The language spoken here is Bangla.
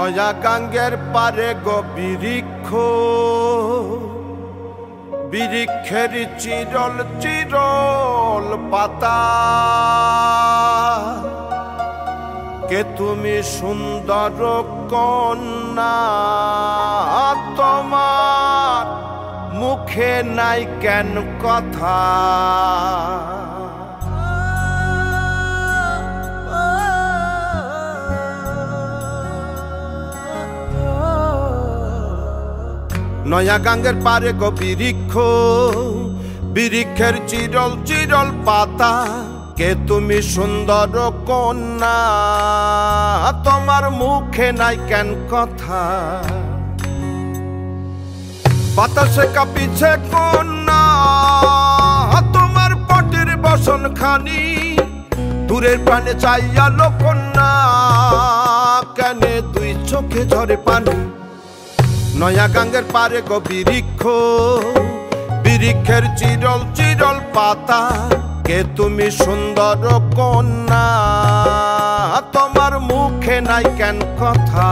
নয়া গাঙ্গের পারে গো বৃক্ষ, বৃক্ষের চিরল চিরল পাতা, কে তুমি সুন্দর কন্যা, তোমার মুখে নাই কেন কথা। নয়া গাঙ্গের পারে গো বৃক্ষ, বৃক্ষের চিরল চিরল পাতা, কে তুমি সুন্দর কন্যা, তোমার মুখে নাই কেন কথা। বাতাসে কাঁপিছে কন্যা, তোমার পটির বসন খানি, দূরের প্রাণে চাইয়ালো কন্যা, কেনে দুই চোখে ঝরে পানি। নয়া গাঙ্গের পারে গো বৃক্ষ, বৃক্ষের চিরল চিরল পাতা, কে তুমি সুন্দর কন্যা, তোমার মুখে নাই কেন কথা।